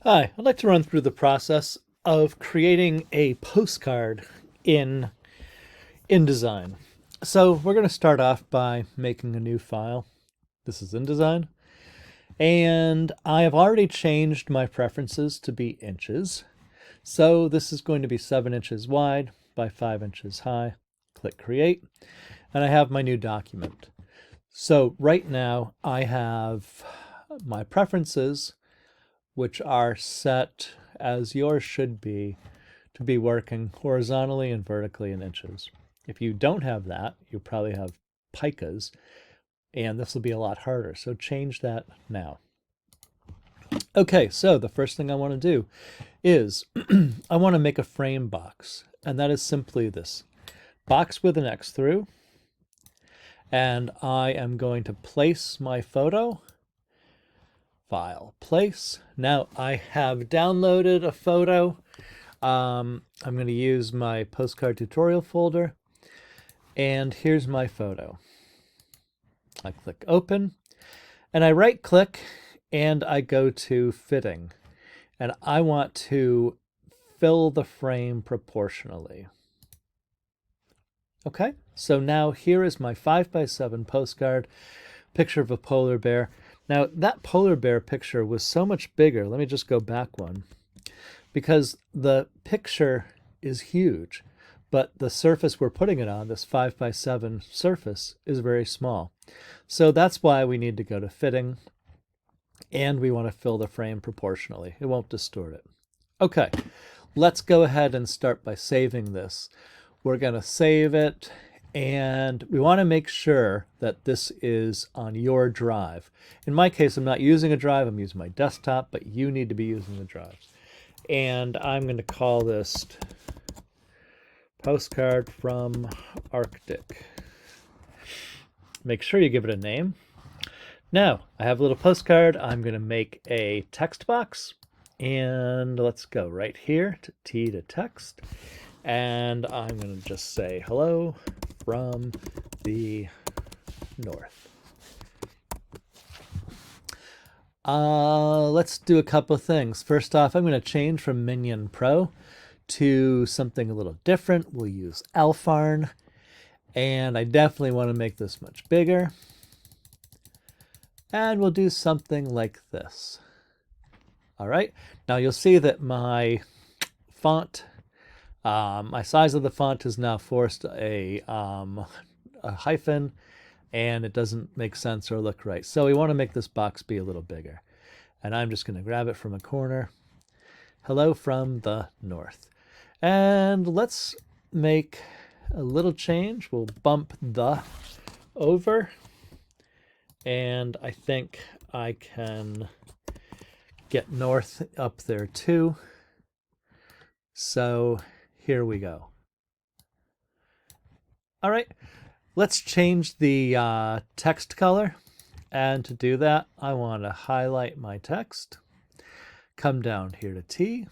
Hi, I'd like to run through the process of creating a postcard in InDesign. So we're going to start off by making a new file. This is InDesign. And I have already changed my preferences to be inches. So this is going to be 7 inches wide by 5 inches high. Click Create. And I have my new document. So right now I have my preferences, which are set as yours should be to be working horizontally and vertically in inches. If you don't have that, you probably have picas, and this will be a lot harder. So change that now. Okay, so the first thing I want to do is I want to make a frame box, and that is simply this box with an X through, and I am going to place my photo. File, place. Now I have downloaded a photo. I'm going to use my postcard tutorial folder, and here's my photo. I click open, and I right click, and I go to fitting, and I want to fill the frame proportionally. Okay, so now here is my 5x7 postcard, picture of a polar bear. Now that polar bear picture was so much bigger. Let me just go back one, because the picture is huge, but the surface we're putting it on, this 5x7 surface, is very small. So that's why we need to go to fitting, and we want to fill the frame proportionally. It won't distort it. Okay, let's go ahead and start by saving this. We're going to save it, and we want to make sure that this is on your drive. In my case, I'm not using a drive, I'm using my desktop, but you need to be using the drives. And I'm going to call this Postcard from Arctic. Make sure you give it a name. Now, I have a little postcard. I'm going to make a text box. And let's go right here to T to text. And I'm going to just say, hello from the north. Let's do a couple of things. First off, I'm going to change from Minion Pro to something a little different. We'll use Alfarn, and I definitely want to make this much bigger. And we'll do something like this. All right, now you'll see that my font, my size of the font has now forced a hyphen, and it doesn't make sense or look right. So we want to make this box be a little bigger. And I'm just going to grab it from a corner. Hello from the north. And let's make a little change. We'll bump the over. And I think I can get north up there too. So here we go. All right, let's change the text color. And to do that, I want to highlight my text, come down here to T,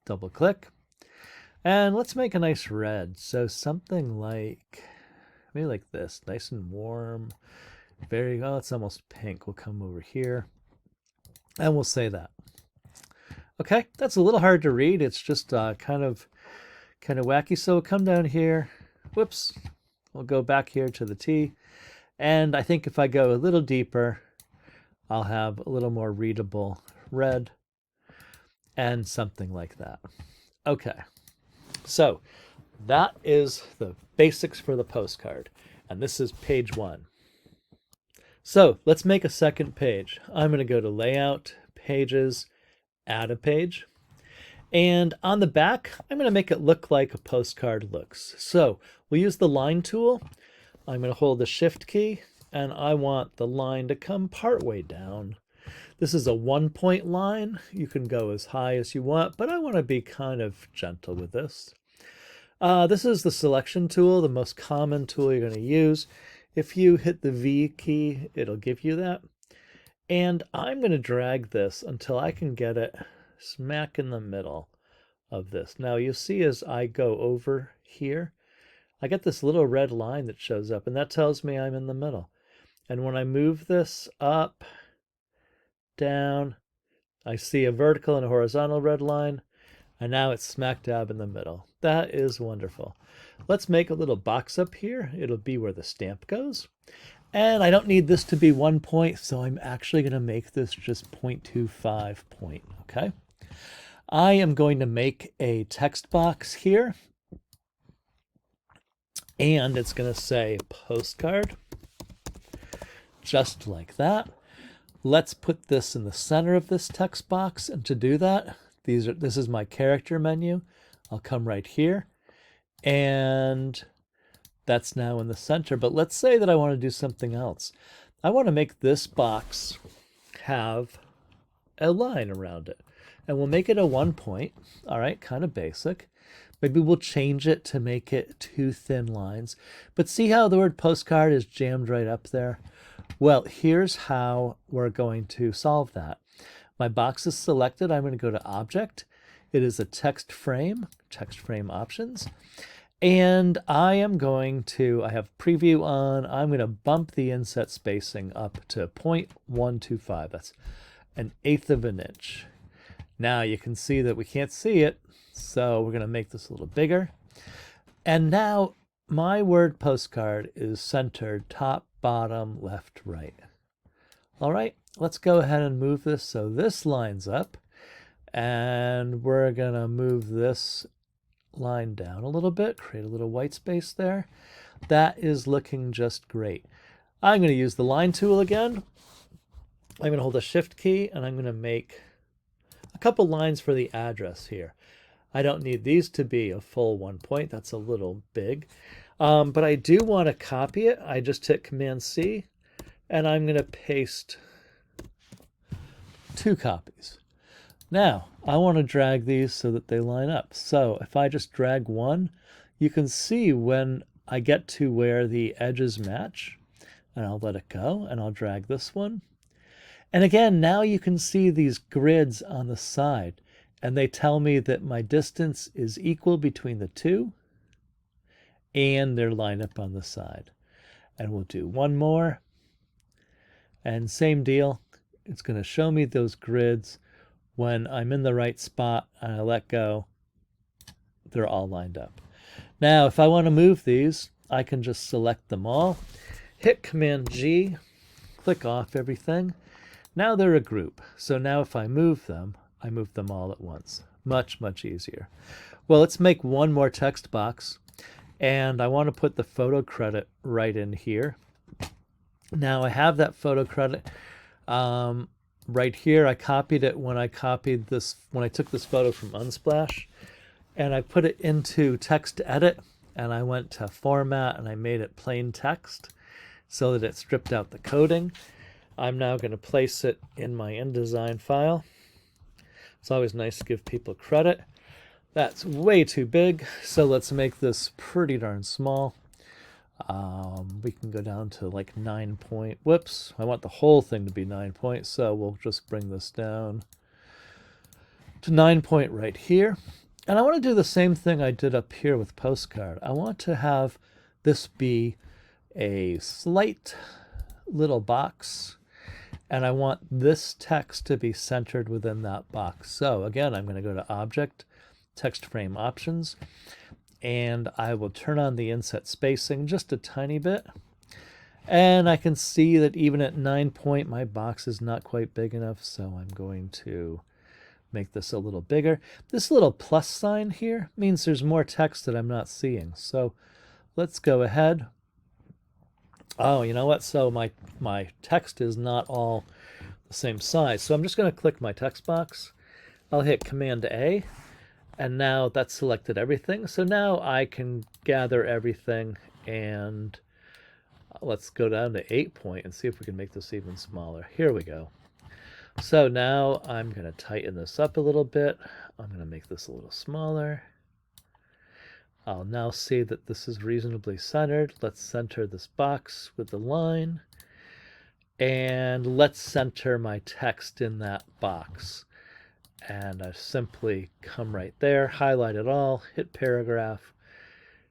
double click, and let's make a nice red. So something like, maybe like this, nice and warm. Very, well, it's almost pink. We'll come over here and we'll say that. Okay, that's a little hard to read. It's just kind of wacky. So we'll come down here. Whoops. We'll go back here to the T. And I think if I go a little deeper, I'll have a little more readable red and something like that. Okay, so that is the basics for the postcard. And this is page 1. So let's make a second page. I'm going to go to Layout, Pages, Add a Page. And on the back, I'm going to make it look like a postcard looks. So we'll use the line tool. I'm going to hold the Shift key, and I want the line to come partway down. This is a 1-point line. You can go as high as you want, but I want to be kind of gentle with this. This is the selection tool, the most common tool you're going to use. If you hit the V key, it'll give you that. And I'm going to drag this until I can get it smack in the middle of this. Now you see as I go over here, I get this little red line that shows up, and that tells me I'm in the middle. And when I move this up, down, I see a vertical and a horizontal red line, and now it's smack dab in the middle. That is wonderful. Let's make a little box up here. It'll be where the stamp goes. And I don't need this to be 1 point, so I'm actually going to make this just 0.25 point, okay? I am going to make a text box here, and it's going to say postcard, just like that. Let's put this in the center of this text box, and to do that, this is my character menu. I'll come right here, and that's now in the center. But let's say that I want to do something else. I want to make this box have a line around it, and we'll make it a 1 point. All right, kind of basic. Maybe we'll change it to make it 2 thin lines. But see how the word postcard is jammed right up there? Well, here's how we're going to solve that. My box is selected. I'm going to go to Object. It is a text frame options. And I have preview on. I'm going to bump the inset spacing up to 0.125. That's 1/8 of an inch. Now you can see that we can't see it, so we're going to make this a little bigger. And now my word postcard is centered top, bottom, left, right. All right, let's go ahead and move this so this lines up. And we're going to move this line down a little bit, create a little white space there. That is looking just great. I'm going to use the line tool again. I'm going to hold the shift key, and I'm going to make a couple lines for the address here. I don't need these to be a full 1 point. That's a little big. But I do want to copy it. I just hit Command C, and I'm going to paste 2 copies. Now, I want to drag these so that they line up. So if I just drag one, you can see when I get to where the edges match, and I'll let it go, and I'll drag this one. And again, now you can see these grids on the side, and they tell me that my distance is equal between the two, and they're lined up on the side. And we'll do one more, and same deal. It's going to show me those grids. When I'm in the right spot and I let go, they're all lined up. Now, if I want to move these, I can just select them all, hit Command G, click off everything. Now they're a group. So now if I move them all at once. Much, much easier. Well, let's make one more text box, and I want to put the photo credit right in here. Now I have that photo credit. Right here, I copied it when I took this photo from Unsplash, and I put it into text edit, and I went to format and I made it plain text so that it stripped out the coding. I'm now going to place it in my InDesign file. It's always nice to give people credit. That's way too big, so let's make this pretty darn small. We can go down to like 9 point. Whoops, I want the whole thing to be 9 points, so we'll just bring this down to 9 point right here. And I want to do the same thing I did up here with postcard. I want to have this be a slight little box, and I want this text to be centered within that box. So again, I'm going to go to Object, Text Frame Options, and I will turn on the inset spacing just a tiny bit. And I can see that even at 9 point, my box is not quite big enough, so I'm going to make this a little bigger. This little plus sign here means there's more text that I'm not seeing. So let's go ahead. Oh, you know what? So my text is not all the same size. So I'm just going to click my text box. I'll hit Command A. And now that's selected everything. So now I can gather everything, and let's go down to 8 point and see if we can make this even smaller. Here we go. So now I'm going to tighten this up a little bit. I'm going to make this a little smaller. I'll now see that this is reasonably centered. Let's center this box with the line, and let's center my text in that box. And I simply come right there, highlight it all, hit paragraph,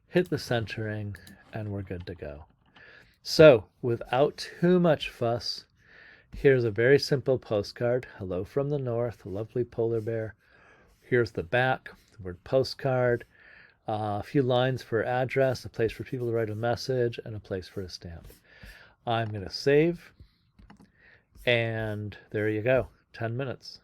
hit the centering, and we're good to go. So without too much fuss, Here's a very simple postcard. Hello from the north, a lovely polar bear. Here's the back, the word postcard, a few lines for address, a place for people to write a message, and a place for a stamp. I'm going to save, and there you go, 10 minutes.